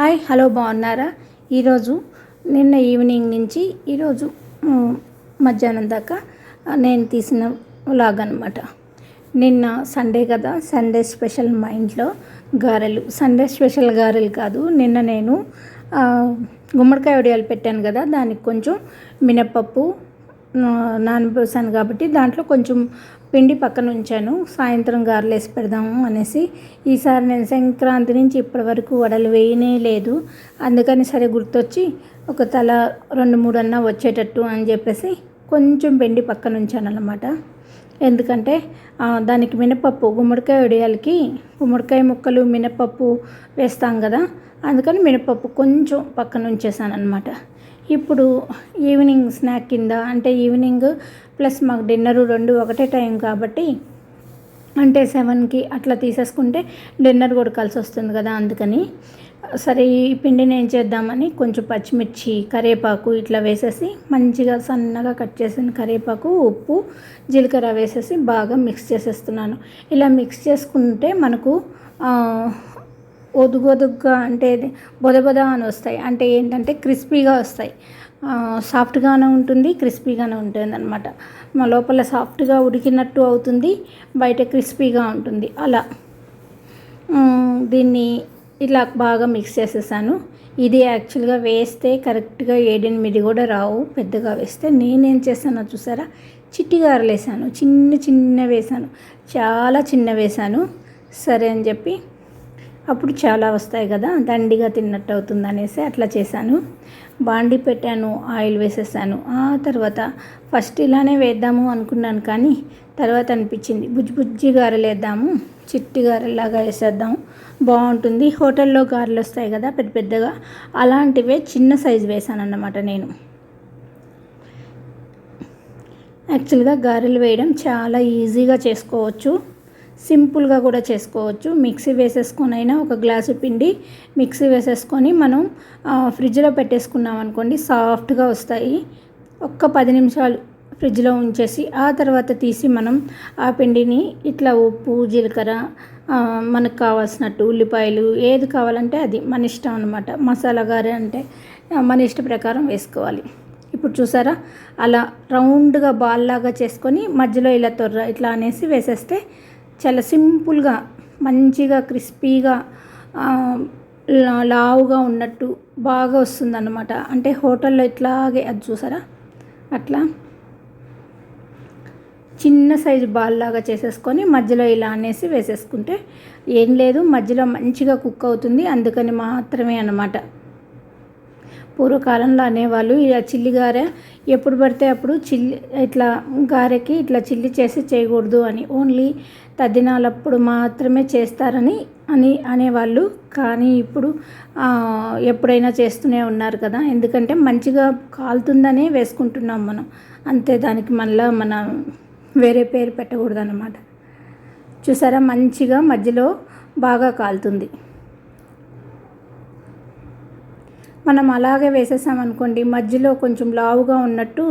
Hi hello బాగున్నారా? ఈరోజు నిన్న ఈవినింగ్ నుంచి ఈరోజు మధ్యాహ్నం దాకా నేను తీసిన వ్లాగ్ అనమాట. నిన్న సండే కదా, సండే స్పెషల్ మా ఇంట్లో గారెలు. సండే స్పెషల్ గారెలు కాదు, నిన్న నేను గుమ్మడికాయ వడియాలు పెట్టాను కదా, దానికి కొంచెం మినప్పప్పు నానబోసాను కాబట్టి దాంట్లో కొంచెం పిండి పక్కన ఉంచాను. సాయంత్రం గారెలు వేసి పెడదాము అనేసి. ఈసారి నేను సంక్రాంతి నుంచి ఇప్పటి వరకు వడలు వేయనే లేదు, అందుకని సరే గుర్తొచ్చి ఒక తల 2-3 అన్నా వచ్చేటట్టు అని చెప్పేసి కొంచెం పిండి పక్కన ఉంచాను అన్నమాట. ఎందుకంటే దానికి మినపప్పు, గుమ్మడికాయ వడియాలకి గుమ్మడికాయ ముక్కలు మినపప్పు వేస్తాం కదా, అందుకని మినపప్పు కొంచెం పక్కన ఉంచేసాను అనమాట. ఇప్పుడు ఈవినింగ్ స్నాక్ కింద, అంటే ఈవినింగ్ ప్లస్ మాకు డిన్నరు 2 ఒకటే టైం కాబట్టి, అంటే 7కి అట్లా తీసేసుకుంటే డిన్నర్ కూడా కలిసి వస్తుంది కదా, అందుకని సరే ఈ పిండిని ఏం చేద్దామని కొంచెం పచ్చిమిర్చి, కరివేపాకు ఇట్లా వేసేసి మంచిగా సన్నగా కట్ చేసిన కరివేపాకు, ఉప్పు, జీలకర్ర వేసేసి బాగా మిక్స్ చేసేస్తున్నాను. ఇలా మిక్స్ చేసుకుంటే మనకు ఒదుగొదుగ్గా, అంటే బొద అని వస్తాయి. అంటే ఏంటంటే క్రిస్పీగా వస్తాయి, సాఫ్ట్గానే ఉంటుంది, క్రిస్పీగానే ఉంటుంది అనమాట. మా లోపల సాఫ్ట్గా ఉడికినట్టు అవుతుంది, బయట క్రిస్పీగా ఉంటుంది. అలా దీన్ని ఇలా బాగా మిక్స్ చేసేసాను. ఇది యాక్చువల్గా వేస్తే కరెక్ట్గా 7-8 కూడా రావు, పెద్దగా వేస్తే. నేనేం చేశానో చూసారా, చిట్టి గారెలు వేసాను, చిన్న వేసాను, చాలా చిన్న వేసాను. సరే అని చెప్పి అప్పుడు చాలా వస్తాయి కదా, దండిగా తిన్నట్టు అవుతుంది అనేసి అట్లా చేశాను. బాండి పెట్టాను, ఆయిల్ వేసేసాను. ఆ తర్వాత ఫస్ట్ ఇలానే వేద్దాము అనుకున్నాను, కానీ తర్వాత అనిపించింది బుజ్జి గారెలు వేద్దాము, చిట్టి గారెలాగా వేసేద్దాం, బాగుంటుంది. హోటల్లో గారెలు వస్తాయి కదా పెద్ద పెద్దగా, అలాంటివే చిన్న సైజు వేసాను అన్నమాట నేను. యాక్చువల్గా గారెలు వేయడం చాలా ఈజీగా చేసుకోవచ్చు, సింపుల్గా కూడా చేసుకోవచ్చు. మిక్సీ వేసేసుకొని అయినా ఒక గ్లాసు పిండి మిక్సీ వేసేసుకొని మనం ఫ్రిడ్జ్లో పెట్టేసుకున్నాం అనుకోండి, సాఫ్ట్గా వస్తాయి. ఒక్క 10 నిమిషాలు ఫ్రిడ్జ్లో ఉంచేసి ఆ తర్వాత తీసి మనం ఆ పిండిని ఇట్లా ఉప్పు, జీలకర్ర, మనకు కావాల్సినట్టు ఉల్లిపాయలు, ఏది కావాలంటే అది మన ఇష్టం అనమాట. మసాలా గారె అంటే మన ఇష్ట ప్రకారం వేసుకోవాలి. ఇప్పుడు చూసారా, అలా రౌండ్గా బాల్ లాగా చేసుకొని మధ్యలో ఇలా తొర్ర ఇట్లా అనేసి వేసేస్తే చాలా సింపుల్గా మంచిగా క్రిస్పీగా లావుగా ఉన్నట్టు బాగా వస్తుందన్నమాట. అంటే హోటల్లో ఇట్లాగే అది చూసారా, అట్లా చిన్న సైజు బాల్ లాగా చేసేసుకొని మధ్యలో ఇలా అనేసి వేసేసుకుంటే ఏం లేదు, మధ్యలో మంచిగా కుక్ అవుతుంది, అందుకని మాత్రమే అన్నమాట. పూర్వకాలంలో అనేవాళ్ళు ఇలా చిల్లి గారె ఎప్పుడు పడితే అప్పుడు ఇట్లా గారెకి ఇట్లా చిల్లి చేసి చేయకూడదు అని, ఓన్లీ తద్దినాలప్పుడు మాత్రమే చేస్తారని అనేవాళ్ళు. కానీ ఇప్పుడు ఎప్పుడైనా చేస్తూనే ఉన్నారు కదా, ఎందుకంటే మంచిగా కాలుతుందనే వేసుకుంటున్నాం మనం, అంతే. దానికి మళ్ళీ మనం వేరే పేరు పెట్టకూడదు అన్నమాట. చూసారా, మంచిగా మధ్యలో బాగా కాలుతుంది. మనం అలాగే వేసేసామనుకోండి, మధ్యలో కొంచెం లావుగా ఉన్నట్టు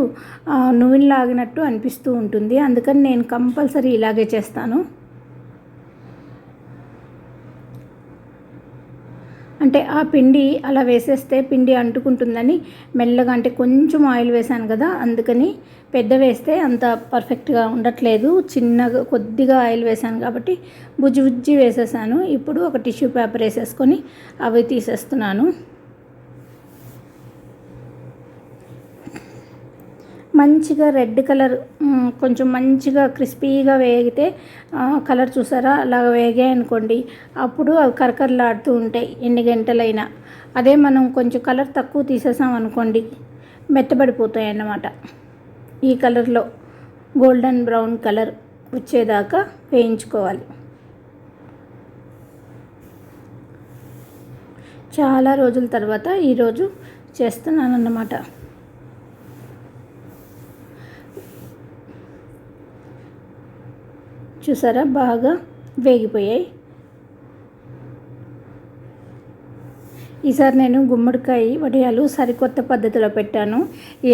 నూనె లాగినట్టు అనిపిస్తూ ఉంటుంది, అందుకని నేను కంపల్సరీ ఇలాగే చేస్తాను. అంటే ఆ పిండి అలా వేసేస్తే పిండి అంటుకుంటుందని మెల్లగా, అంటే కొంచెం ఆయిల్ వేసాను కదా, అందుకని పెద్ద వేస్తే అంత పర్ఫెక్ట్గా ఉండట్లేదు, చిన్నగా కొద్దిగా ఆయిల్ వేసాను కాబట్టి బుజ్జి వేసేసాను. ఇప్పుడు ఒక టిష్యూ పేపర్ వేసేసుకొని అవి తీసేస్తున్నాను. మంచిగా రెడ్ కలర్, కొంచెం మంచిగా క్రిస్పీగా వేగితే కలర్ చూసారా, అలాగ వేగాయి అనుకోండి, అప్పుడు అవి కరకరలాడుతూ ఉంటాయి ఎన్ని గంటలైనా. అదే మనం కొంచెం కలర్ తక్కువ తీసేసాం అనుకోండి, మెత్తబడిపోతాయి అన్నమాట. ఈ కలర్లో గోల్డెన్ బ్రౌన్ కలర్ వచ్చేదాకా వేయించుకోవాలి. చాలా రోజుల తర్వాత ఈరోజు చేస్తున్నాను అన్నమాట. చూసారా, బాగా వేగిపోయాయి. ఈసారి నేను గుమ్మడికాయ వడియాలు సరికొత్త పద్ధతిలో పెట్టాను.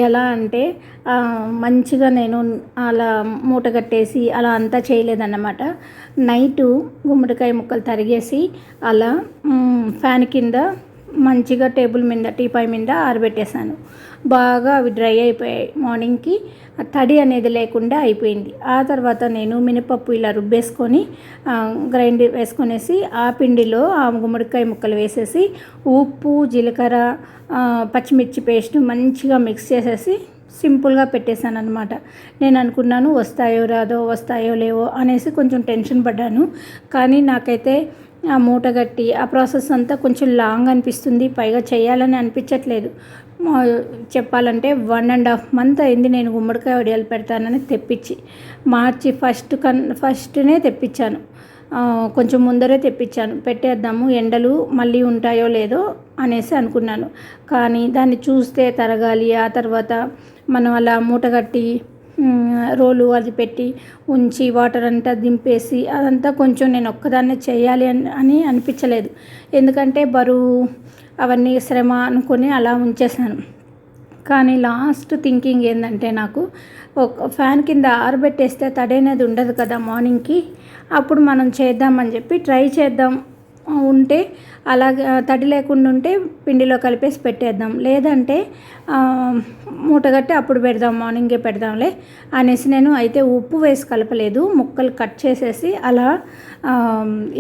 ఎలా అంటే మంచిగా నేను అలా మూట కట్టేసి అలా అంతా చేయలేదన్నమాట. నైటు గుమ్మడికాయ ముక్కలు తరిగేసి అలా ఫ్యాన్ కింద మంచిగా టేబుల్ మీద టీపాయ్ మీద ఆరబెట్టేశాను. బాగా అవి డ్రై అయిపోయాయి. మార్నింగ్కి తడి అనేది లేకుండా అయిపోయింది. ఆ తర్వాత నేను మినపప్పు ఇలా రుబ్బేసుకొని గ్రైండ్ వేసుకొనేసి ఆ పిండిలో ఆ గుమ్మడికాయ ముక్కలు వేసేసి ఉప్పు, జీలకర్ర, పచ్చిమిర్చి పేస్ట్ మంచిగా మిక్స్ చేసేసి సింపుల్గా పెట్టేశాను అనమాట. నేను అనుకున్నాను వస్తాయో లేవో అనేసి కొంచెం టెన్షన్ పడ్డాను. కానీ నాకైతే ఆ మూటగట్టి ఆ ప్రాసెస్ అంతా కొంచెం లాంగ్ అనిపిస్తుంది. పైగా చేయాలని అనిపించట్లేదు. చెప్పాలంటే 1.5 month అయింది నేను గుమ్మడికాయ వడియాలు పెడతానని తెప్పించి. మార్చి ఫస్ట్నే తెప్పించాను. కొంచెం ముందరే తెప్పించాను. పెట్టేద్దాము, ఎండలు మళ్ళీ ఉంటాయో లేదో అనేసి అనుకున్నాను. కానీ దాన్ని చూస్తే తరగాలి. ఆ తర్వాత మనం అలా మూటగట్టి రోలు అది పెట్టి ఉంచి వాటర్ అంతా దింపేసి అదంతా కొంచెం నేను ఒక్కదాన్నే చేయాలి అని అనిపించలేదు. ఎందుకంటే బరువు అవన్నీ శ్రమ అనుకొని అలా ఉంచేసాను. కానీ లాస్ట్ థింకింగ్ ఏంటంటే నాకు ఒక ఫ్యాన్ కింద ఆరబెట్టేస్తే తడి అనేది ఉండదు కదా మార్నింగ్కి. అప్పుడు మనం చేద్దామని చెప్పి ట్రై చేద్దాం. ఉంటే అలాగే తడి లేకుండా ఉంటే పిండిలో కలిపేసి పెట్టేద్దాం, లేదంటే మూటగట్టి అప్పుడు పెడదాం, మార్నింగే పెడదాంలే అనేసి నేను అయితే ఉప్పు వేసి కలపలేదు. ముక్కలు కట్ చేసేసి అలా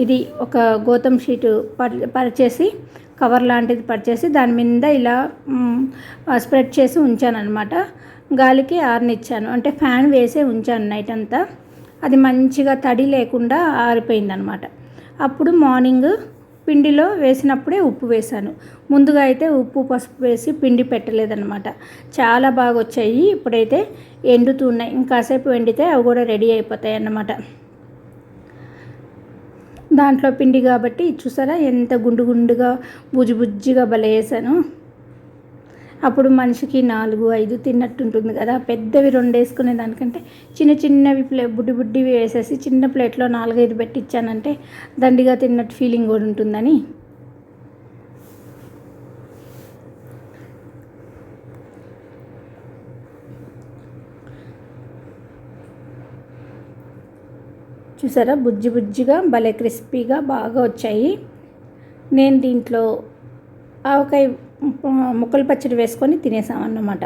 ఇది ఒక గోతం షీటు పరిచేసి కవర్ లాంటిది పరిచేసి దాని మీద ఇలా స్ప్రెడ్ చేసి ఉంచాను అనమాట. గాలికి ఆరనిచ్చాను, అంటే ఫ్యాన్ వేసే ఉంచాను నైట్ అంతా. అది మంచిగా తడి లేకుండా ఆరిపోయిందనమాట. అప్పుడు మార్నింగ్ పిండిలో వేసినప్పుడే ఉప్పు వేశాను. ముందుగా అయితే ఉప్పు పసుపు వేసి పిండి పెట్టలేదన్నమాట. చాలా బాగా వచ్చాయి. ఇప్పుడైతే ఎండుతున్నాయి. ఇంకాసేపు ఎండితే అవి కూడా రెడీ అయిపోతాయి అన్నమాట. దాంట్లో పిండి కాబట్టి చూసారా ఎంత గుండుగా బుజ్జిగా భలే వేసాను. అప్పుడు మనిషికి 4-5 తిన్నట్టుంటుంది కదా. పెద్దవి 2 వేసుకునే దానికంటే చిన్నవి బుడ్డివి వేసేసి చిన్న ప్లేట్లో 4-5 పెట్టించానంటే దండిగా తిన్నట్టు ఫీలింగ్ కూడా ఉంటుందని. చూసారా బుజ్జిగా భలే క్రిస్పీగా బాగా వచ్చాయి. నేను దీంట్లో ఆవకాయ ముక్కల పచ్చడి వేసుకొని తినేసామన్నమాట.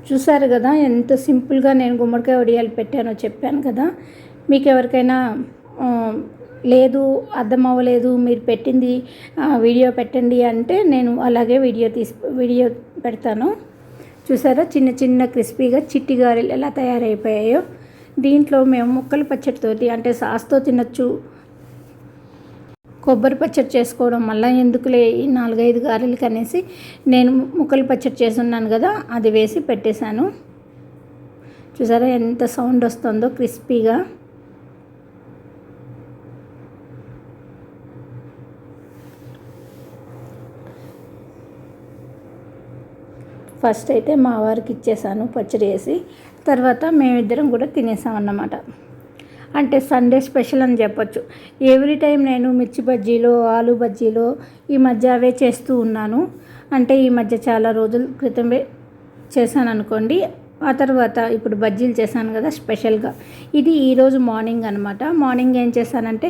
చూసారు కదా ఎంత సింపుల్గా నేను గుమ్మడికాయ వడియాలు పెట్టానో చెప్పాను కదా. మీకు ఎవరికైనా లేదు అర్థం అవ్వలేదు మీరు పెట్టింది వీడియో పెట్టండి అంటే నేను అలాగే వీడియో పెడతాను. చూసారా చిన్న క్రిస్పీగా చిట్టి గారెలు ఎలా తయారైపోయాయో. దీంట్లో మేము ముక్కల పచ్చడితోటి అంటే సాస్తో తినచ్చు. కొబ్బరి పచ్చడి చేసుకోవడం మళ్ళీ ఎందుకులే 4-5 గారెలు కనేసి నేను ముక్కల పచ్చడి చేసున్నాను కదా అది వేసి పెట్టేశాను. చూసారా ఎంత సౌండ్ వస్తుందో క్రిస్పీగా. ఫస్ట్ అయితే మా వారికి ఇచ్చేసాను పచ్చడి వేసి. తర్వాత మేమిద్దరం కూడా తినేసామన్నమాట. అంటే సండే స్పెషల్ అని చెప్పొచ్చు. ఎవ్రీ టైం నేను మిర్చి బజ్జీలు, ఆలు బజ్జీలు ఈ మధ్య అవే చేస్తూ ఉన్నాను. అంటే ఈ మధ్య చాలా రోజుల క్రితమే చేశాను అనుకోండి. ఆ తర్వాత ఇప్పుడు బజ్జీలు చేశాను కదా స్పెషల్గా. ఇది ఈరోజు మార్నింగ్ అనమాట. మార్నింగ్ ఏం చేశానంటే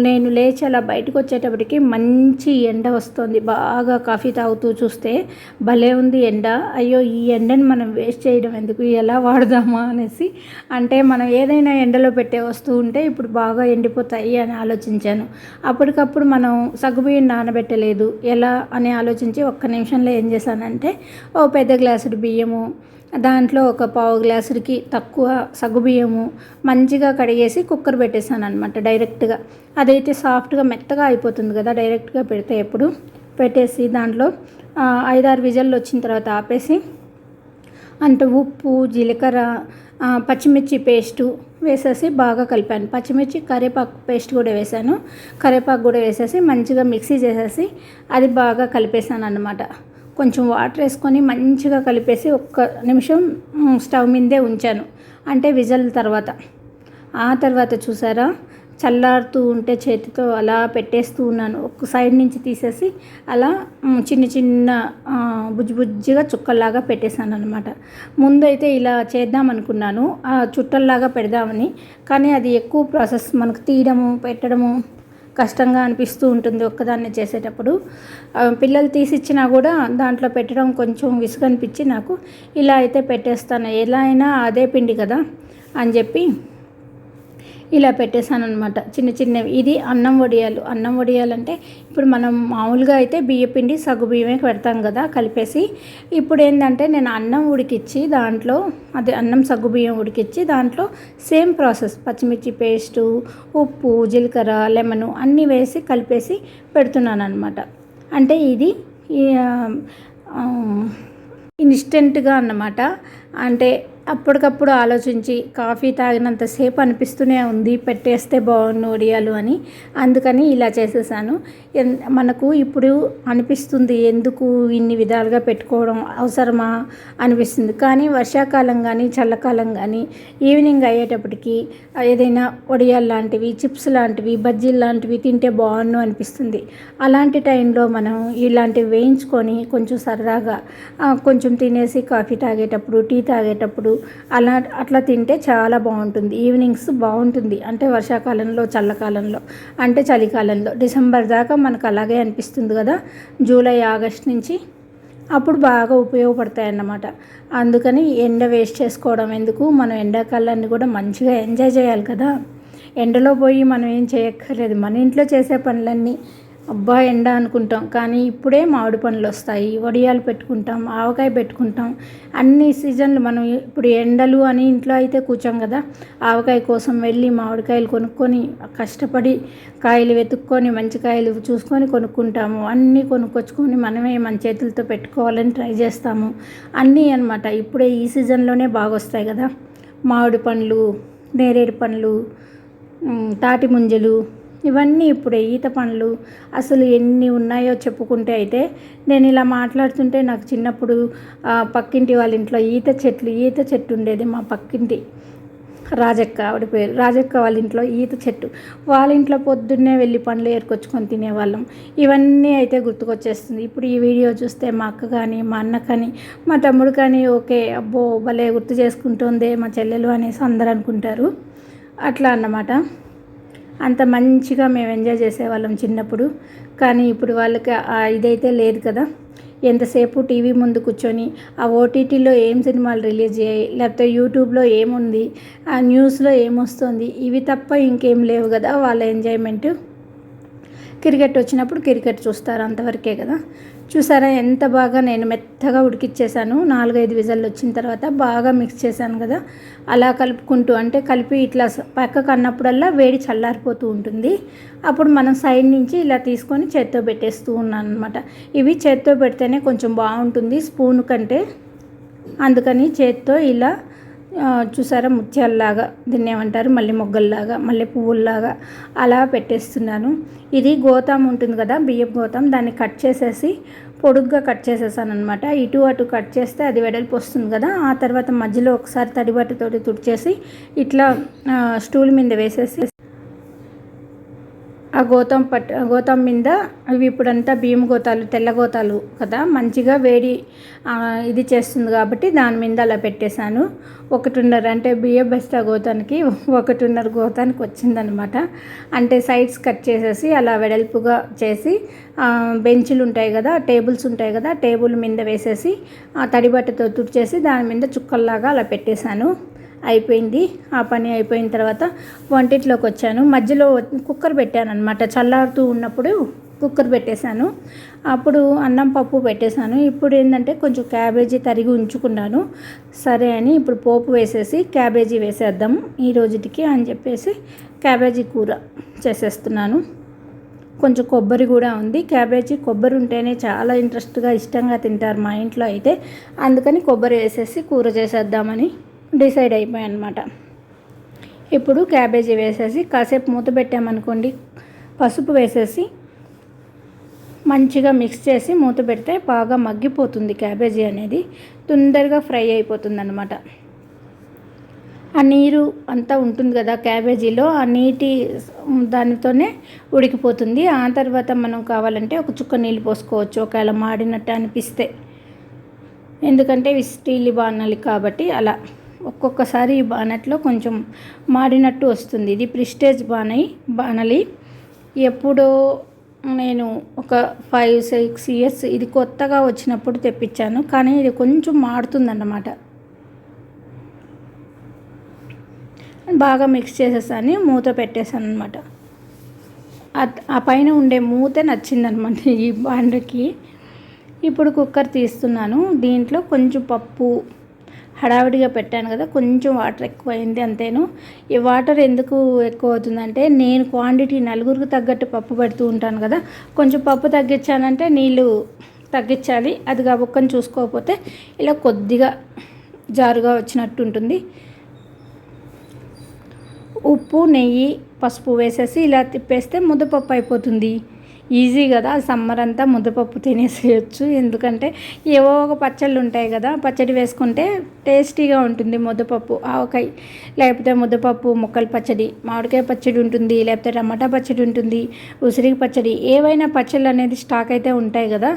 నేను లేచి అలా బయటకు వచ్చేటప్పటికి మంచి ఎండ వస్తుంది. బాగా కాఫీ తాగుతూ చూస్తే భలే ఉంది ఎండ. అయ్యో ఈ ఎండని మనం వేస్ట్ చేయడం ఎందుకు, ఎలా వాడదామా అనేసి. అంటే మనం ఏదైనా ఎండలో పెట్టే వస్తువు ఉంటే ఇప్పుడు బాగా ఎండిపోతాయి అని ఆలోచించాను. అప్పటికప్పుడు మనం సగ్గుబియ్యం నానబెట్టలేదు ఎలా అని ఆలోచించి ఒక్క నిమిషంలో ఏం చేశానంటే ఓ పెద్ద గ్లాసుడు బియ్యము, దాంట్లో ఒక 1/4 గ్లాసుడికి తక్కువ సగ్గుబియ్యము మంచిగా కడిగేసి కుక్కర్ పెట్టేశాను అనమాట డైరెక్ట్గా. అదైతే సాఫ్ట్గా మెత్తగా అయిపోతుంది కదా డైరెక్ట్గా పెడితే. ఎప్పుడు పెట్టేసి దాంట్లో 5-6 విజిల్లు వచ్చిన తర్వాత ఆపేసి అంటే ఉప్పు, జీలకర్ర, పచ్చిమిర్చి పేస్టు వేసేసి బాగా కలిపాను. పచ్చిమిర్చి కరివేపాకు పేస్ట్ కూడా వేసాను. కరివేపాకు కూడా వేసేసి మంచిగా మిక్సీ చేసేసి అది బాగా కలిపేసాను అన్నమాట. కొంచెం వాటర్ వేసుకొని మంచిగా కలిపేసి ఒక్క నిమిషం స్టవ్ మీదే ఉంచాను, అంటే విజిల్ తర్వాత. ఆ తర్వాత చూసారా చల్లారుతూ ఉంటే చేతితో అలా పెట్టేస్తూ ఉన్నాను. ఒక సైడ్ నుంచి తీసేసి అలా చిన్న బుజ్జిగా చుక్కల్లాగా పెట్టేశాను అనమాట. ముందైతే ఇలా చేద్దాం అనుకున్నాను చుట్టల్లాగా పెడదామని, కానీ అది ఎక్కువ ప్రాసెస్ మనకు తీయడము పెట్టడము కష్టంగా అనిపిస్తూ ఉంటుంది ఒక్కదాన్ని చేసేటప్పుడు. పిల్లలు తీసిచ్చినా కూడా దాంట్లో పెట్టడం కొంచెం విసుగు అనిపించి నాకు ఇలా అయితే పెట్టేస్తాను, ఎలా అయినా అదే పిండి కదా అని చెప్పి ఇలా పెట్టేశాను అనమాట. చిన్న చిన్నవి. ఇది అన్నం వడియాలు. అన్నం వడియాలు అంటే ఇప్పుడు మనం మామూలుగా అయితే బియ్యపిండి సగ్గుబియ్యమే పెడతాం కదా కలిపేసి. ఇప్పుడు ఏంటంటే నేను అన్నం ఉడికిచ్చి దాంట్లో అన్నం సగ్గుబియ్యం ఉడికిచ్చి దాంట్లో సేమ్ ప్రాసెస్ పచ్చిమిర్చి పేస్టు, ఉప్పు, జీలకర్ర, లెమను అన్నీ వేసి కలిపేసి పెడుతున్నాను అనమాట. అంటే ఇది ఇన్స్టెంట్గా అన్నమాట. అంటే అప్పటికప్పుడు ఆలోచించి కాఫీ తాగినంతసేపు అనిపిస్తూనే ఉంది పెట్టేస్తే బాగుండు వడియాలు అని. అందుకని ఇలా చేసేసాను. మనకు ఇప్పుడు అనిపిస్తుంది ఎందుకు ఇన్ని విధాలుగా పెట్టుకోవడం అవసరమా అనిపిస్తుంది. కానీ వర్షాకాలం కానీ చల్లకాలం కానీ ఈవినింగ్ అయ్యేటప్పటికి ఏదైనా వడియాలు లాంటివి, చిప్స్ లాంటివి, బజ్జీలు లాంటివి తింటే బాగుండు అనిపిస్తుంది. అలాంటి టైంలో మనం ఇలాంటివి వేయించుకొని కొంచెం సరదాగా కొంచెం తినేసి కాఫీ తాగేటప్పుడు, టీ తాగేటప్పుడు అట్లా తింటే చాలా బాగుంటుంది. ఈవినింగ్స్ బాగుంటుంది. అంటే వర్షాకాలంలో, చల్లకాలంలో, అంటే చలికాలంలో డిసెంబర్ దాకా మనకు అలాగే అనిపిస్తుంది కదా, జూలై ఆగస్ట్ నుంచి అప్పుడు బాగా ఉపయోగపడతాయి అన్నమాట. అందుకని ఎండ వేస్ట్ చేసుకోవడం ఎందుకు, మనం ఎండాకాలాన్ని కూడా మంచిగా ఎంజాయ్ చేయాలి కదా. ఎండలో పోయి మనం ఏం చేయక్కర్లేదు, మన ఇంట్లో చేసే పనులన్నీ అబ్బా ఎండ అనుకుంటాం. కానీ ఇప్పుడే మామిడి పండ్లు వస్తాయి, వడియాలు పెట్టుకుంటాం, ఆవకాయ పెట్టుకుంటాం. అన్ని సీజన్లు మనం ఇప్పుడు ఎండలు అని ఇంట్లో అయితే కూర్చోం కదా, ఆవకాయ కోసం వెళ్ళి మామిడికాయలు కొనుక్కొని కష్టపడి కాయలు వెతుక్కొని మంచి కాయలు చూసుకొని కొనుక్కుంటాము. అన్నీ కొనుక్కొచ్చుకొని మనమే మన చేతులతో పెట్టుకోవాలని ట్రై చేస్తాము. అన్నీ అన్నమాట ఇప్పుడే ఈ సీజన్లోనే బాగా వస్తాయి కదా. మామిడి పండ్లు, నేరేడు పండ్లు, తాటి ముంజలు, ఇవన్నీ ఇప్పుడే. ఈత పండ్లు అసలు ఎన్ని ఉన్నాయో చెప్పుకుంటే అయితే నేను ఇలా మాట్లాడుతుంటే నాకు చిన్నప్పుడు పక్కింటి వాళ్ళ ఇంట్లో ఈత చెట్టు ఉండేది. మా పక్కింటి రాజక్క, ఆవిడ పేరు రాజక్క, వాళ్ళ ఇంట్లో ఈత చెట్టు. వాళ్ళ ఇంట్లో పొద్దున్నే వెళ్ళి పండ్లు ఏరుకొచ్చుకొని తినేవాళ్ళం. ఇవన్నీ అయితే గుర్తుకొచ్చేస్తుంది. ఇప్పుడు ఈ వీడియో చూస్తే మా అక్క కానీ, మా అన్న కానీ, మా తమ్ముడు కానీ ఓకే అబ్బో భలే గుర్తు చేసుకుంటుందే మా చెల్లెలు అనేసి అందరూ అనుకుంటారు. అట్లా అన్నమాట. అంత మంచిగా మేము ఎంజాయ్ చేసేవాళ్ళం చిన్నప్పుడు. కానీ ఇప్పుడు వాళ్ళకి ఇదైతే లేదు కదా. ఎంతసేపు టీవీ ముందు కూర్చొని ఆ ఓటీటీలో ఏం సినిమాలు రిలీజ్ అయ్యాయి, లేకపోతే యూట్యూబ్లో ఏముంది, ఆ న్యూస్లో ఏమొస్తుంది, ఇవి తప్ప ఇంకేం లేవు కదా వాళ్ళ ఎంజాయ్మెంట్. క్రికెట్ వచ్చినప్పుడు క్రికెట్ చూస్తారు, అంతవరకే కదా. చూసారా ఎంత బాగా నేను మెత్తగా ఉడికిచ్చేసాను. 4-5 విజల్లు వచ్చిన తర్వాత బాగా మిక్స్ చేశాను కదా. అలా కలుపుకుంటూ అంటే కలిపి ఇట్లా పక్కకు అన్నప్పుడల్లా వేడి చల్లారిపోతూ ఉంటుంది. అప్పుడు మనం సైడ్ నుంచి ఇలా తీసుకొని చేత్తో పెట్టేస్తూ ఉన్నాను అనమాట. ఇవి చేత్తో పెడితేనే కొంచెం బాగుంటుంది స్పూన్ కంటే. అందుకని చేత్తో ఇలా చూసారా ముత్యాలలాగా, దీన్ని ఏమంటారు మళ్ళీ మొగ్గల్లాగా, మళ్ళీ పువ్వుల్లాగా అలా పెట్టేస్తున్నాను. ఇది గోతాం ఉంటుంది కదా, బియ్యపు గోతాం, దాన్ని కట్ చేసేసి పొడుగ్గా కట్ చేసేసాను అనమాట. ఇటు అటు కట్ చేస్తే అది వెడల్పు వస్తుంది కదా. ఆ తర్వాత మధ్యలో ఒకసారి తడిబట్టతోటి తుడిచేసి ఇట్లా స్టూల్ మీద వేసేసి ఆ గోతం మీద అవి ఇప్పుడంతా బియ్యం గోతాలు, తెల్ల గోతాలు కదా, మంచిగా వేడి ఇది చేస్తుంది కాబట్టి దాని మీద అలా పెట్టేశాను. 1.5 అంటే బియ్యం బస్తా గోతానికి 1.5 గోతానికి వచ్చిందనమాట. అంటే సైడ్స్ కట్ చేసేసి అలా వెడల్పుగా చేసి బెంచులు ఉంటాయి కదా, టేబుల్స్ ఉంటాయి కదా, టేబుల్ మీద వేసేసి తడిబట్టతో తుడిచేసి దాని మీద చుక్కల్లాగా అలా పెట్టేశాను. అయిపోయింది. ఆ పని అయిపోయిన తర్వాత వంటిట్లోకి వచ్చాను. మధ్యలో కుక్కర్ పెట్టాను అనమాట. చల్లారుతూ ఉన్నప్పుడు కుక్కర్ పెట్టేశాను. అప్పుడు అన్నం పప్పు పెట్టేశాను. ఇప్పుడు ఏంటంటే కొంచెం క్యాబేజీ తరిగి ఉంచుకున్నాను. సరే అని ఇప్పుడు పోపు వేసేసి క్యాబేజీ వేసేద్దాం ఈ రోజుటికి అని చెప్పేసి క్యాబేజీ కూర చేసేస్తున్నాను. కొంచెం కొబ్బరి కూడా ఉంది. క్యాబేజీ కొబ్బరి ఉంటేనే చాలా ఇంట్రెస్ట్గా ఇష్టంగా తింటారు మా ఇంట్లో అయితే. అందుకని కొబ్బరి వేసేసి కూర చేసేద్దామని డిసైడ్ అయిపోయాయి అన్నమాట. ఇప్పుడు క్యాబేజీ వేసేసి కాసేపు మూత పెట్టామనుకోండి, పసుపు వేసేసి మంచిగా మిక్స్ చేసి మూత పెడితే బాగా మగ్గిపోతుంది. క్యాబేజీ అనేది తొందరగా ఫ్రై అయిపోతుంది అన్నమాట. ఆ నీరు అంతా ఉంటుంది కదా క్యాబేజీలో, ఆ నీటి దానితోనే ఉడికిపోతుంది. ఆ తర్వాత మనం కావాలంటే ఒక చుక్క నీళ్ళు పోసుకోవచ్చు ఒకవేళ మాడినట్టు అనిపిస్తే. ఎందుకంటే ఇవి స్టీల్ బాణలి కాబట్టి అలా ఒక్కొక్కసారి ఈ బాణట్లో కొంచెం మాడినట్టు వస్తుంది. ఇది ప్రిస్టేజ్ బాణలి. ఎప్పుడో నేను ఒక 5-6 ఇయర్స్ ఇది కొత్తగా వచ్చినప్పుడు తెప్పించాను, కానీ ఇది కొంచెం మాడుతుందన్నమాట. బాగా మిక్స్ చేసేసాను, మూత పెట్టేశాను అనమాట. ఆ పైన ఉండే మూత నచ్చిందనమాట ఈ బాండకి. ఇప్పుడు కుక్కర్ తీస్తున్నాను. దీంట్లో కొంచెం పప్పు హడావిడిగా పెట్టాను కదా, కొంచెం వాటర్ ఎక్కువైంది అంతేను. ఈ వాటర్ ఎందుకు ఎక్కువ అవుతుందంటే, నేను క్వాంటిటీ నలుగురికి తగ్గట్టు పప్పు పెడుతూ ఉంటాను కదా, కొంచెం పప్పు తగ్గించానంటే నీళ్ళు తగ్గించాలి. అది గబుక్కని చూసుకోకపోతే ఇలా కొద్దిగా జారుగా వచ్చినట్టు ఉంటుంది. ఉప్పు, నెయ్యి, పసుపు వేసేసి ఇలా తిప్పేస్తే ముద్దపప్పు అయిపోతుంది. ఈజీ కదా, సమ్మర్ అంతా ముద్దపప్పు తినేసేయచ్చు. ఎందుకంటే ఏవో ఒక పచ్చళ్ళు ఉంటాయి కదా, పచ్చడి వేసుకుంటే టేస్టీగా ఉంటుంది ముద్దపప్పు. ఆవకాయ లేకపోతే ముద్దపప్పు ముక్కల పచ్చడి, మామిడికాయ పచ్చడి ఉంటుంది, లేకపోతే టమాటా పచ్చడి ఉంటుంది, ఉసిరికి పచ్చడి, ఏవైనా పచ్చళ్ళు అనేది స్టాక్ అయితే ఉంటాయి కదా,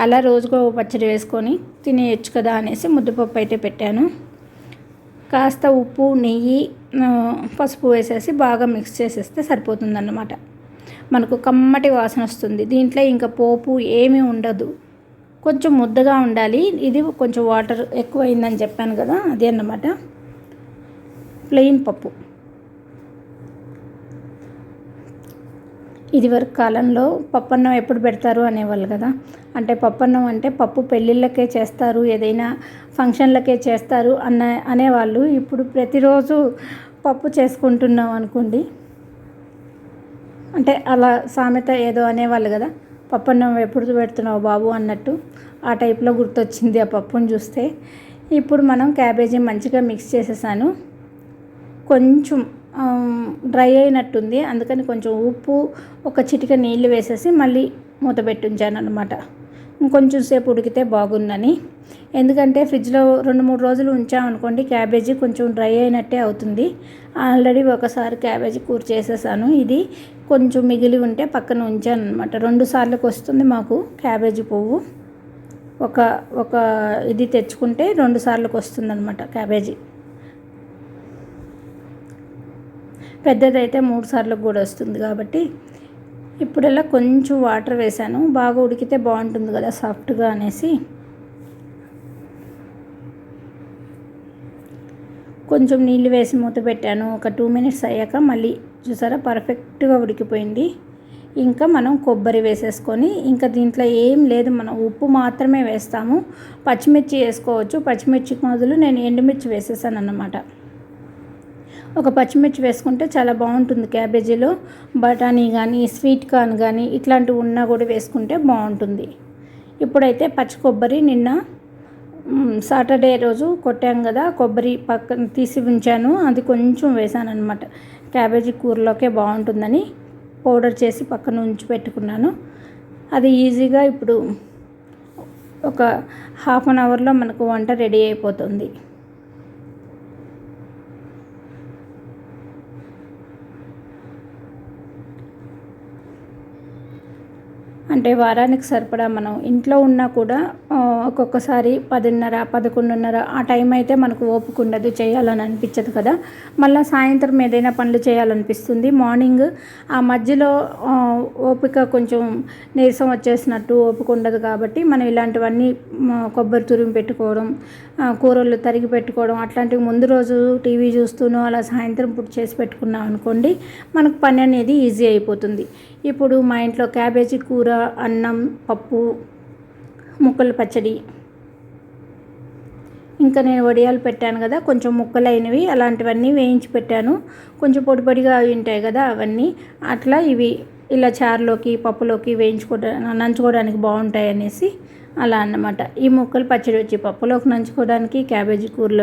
అలా రోజుకో పచ్చడి వేసుకొని తినేయచ్చు కదా అనేసి ముద్దపప్పు అయితే పెట్టాను. కాస్త ఉప్పు, నెయ్యి, పసుపు వేసేసి బాగా మిక్స్ చేసేస్తే సరిపోతుందన్నమాట. మనకు కమ్మటి వాసన వస్తుంది. దీంట్లో ఇంకా పోపు ఏమీ ఉండదు, కొంచెం ముద్దగా ఉండాలి. ఇది కొంచెం వాటర్ ఎక్కువైందని చెప్పాను కదా, అదే అన్నమాట. ప్లెయిన్ పప్పు. ఇదివరకు కాలంలో పప్పన్నం ఎప్పుడు పెడతారు అనేవాళ్ళు కదా, అంటే పప్పన్నం అంటే పప్పు పెళ్ళిళ్ళకే చేస్తారు, ఏదైనా ఫంక్షన్లకే చేస్తారు అనేవాళ్ళు. ఇప్పుడు ప్రతిరోజు పప్పు చేసుకుంటున్నాం అనుకోండి, అంటే అలా సామెత ఏదో అనేవాళ్ళు కదా, పప్పన్నం ఎప్పుడు పెడుతున్నావు బాబు అన్నట్టు. ఆ టైప్లో గుర్తొచ్చింది ఆ పప్పును చూస్తే. ఇప్పుడు మనం క్యాబేజీ మంచిగా మిక్స్ చేసేసాను. కొంచెం డ్రై అయినట్టుంది, అందుకని కొంచెం ఉప్పు, ఒక చిటిక నీళ్ళు వేసేసి మళ్ళీ మూత పెట్టి ఉంచాను అనమాట. ఇంకొంచెం సేపు ఉడికితే బాగుందని. ఎందుకంటే ఫ్రిడ్జ్లో 2-3 రోజులు ఉంచామనుకోండి, క్యాబేజీ కొంచెం డ్రై అయినట్టే అవుతుంది. ఆల్రెడీ ఒకసారి క్యాబేజీ కూర చేసేసాను. ఇది కొంచెం మిగిలి ఉంటే పక్కన ఉంచాను అనమాట. 2 సార్లకు వస్తుంది మాకు క్యాబేజీ పువ్వు. ఒక ఇది తెచ్చుకుంటే 2 సార్లకు వస్తుంది అనమాట క్యాబేజీ. పెద్దదైతే 3 సార్లకు కూడా వస్తుంది కాబట్టి. ఇప్పుడల్లా కొంచెం వాటర్ వేసాను, బాగా ఉడికితే బాగుంటుంది కదా సాఫ్ట్గా అనేసి. కొంచెం నీళ్ళు వేసి మూత పెట్టాను. ఒక 2 మినిట్స్ అయ్యాక మళ్ళీ చూసారా పర్ఫెక్ట్గా ఉడికిపోయింది. ఇంకా మనం కొబ్బరి వేసేసుకొని, ఇంకా దీంట్లో ఏం లేదు, మనం ఉప్పు మాత్రమే వేస్తాము. పచ్చిమిర్చి వేసుకోవచ్చు, పచ్చిమిర్చికి బదులు నేను ఎండుమిర్చి వేసేసాను అన్నమాట. ఒక పచ్చిమిర్చి వేసుకుంటే చాలా బాగుంటుంది క్యాబేజీలో. బఠానీ కానీ, స్వీట్ కార్న్ కానీ ఇట్లాంటివి ఉన్నా కూడా వేసుకుంటే బాగుంటుంది. ఇప్పుడైతే పచ్చి కొబ్బరి నిన్న సాటర్డే రోజు కొట్టాం కదా, కొబ్బరి పక్కన తీసి ఉంచాను, అది కొంచెం వేసాను అనమాట. క్యాబేజీ కూరలోకే బాగుంటుందని పౌడర్ చేసి పక్కన ఉంచి పెట్టుకున్నాను. అది ఈజీగా ఇప్పుడు ఒక 1/2 అవర్లో మనకు వంట రెడీ అయిపోతుంది. అంటే వారానికి సరిపడా మనం ఇంట్లో ఉన్నా కూడా ఒక్కొక్కసారి 10:30, 11:30 ఆ టైం అయితే మనకు ఓపిక ఉండదు, చేయాలని అనిపించదు కదా. మళ్ళీ సాయంత్రం ఏదైనా పనులు చేయాలనిపిస్తుంది. మార్నింగ్ ఆ మధ్యలో ఓపిక కొంచెం నీరసం వచ్చేసినట్టు ఓపిక ఉండదు కాబట్టి మనం ఇలాంటివన్నీ కొబ్బరి తురిమి పెట్టుకోవడం, కూరలు తరిగి పెట్టుకోవడం, అట్లాంటివి ముందు రోజు టీవీ చూస్తూనో అలా సాయంత్రం పూట చేసి పెట్టుకున్నాం అనుకోండి, మనకు పని అనేది ఈజీ అయిపోతుంది. ఇప్పుడు మా ఇంట్లో క్యాబేజీ కూర, అన్నం, పప్పు, ముక్కల పచ్చడి, ఇంకా నేను వడియాలు పెట్టాను కదా, కొంచెం ముక్కలైనవి అలాంటివన్నీ వేయించి పెట్టాను. కొంచెం పొడి పొడిగా ఉంటాయి కదా అవన్నీ, అట్లా ఇవి ఇలా చారులోకి, పప్పులోకి నంచుకోవడానికి బాగుంటాయి అనేసి అలా అన్నమాట. ఈ ముక్కల పచ్చడి వచ్చి పప్పులోకి నంచుకోవడానికి, క్యాబేజీ కూరలో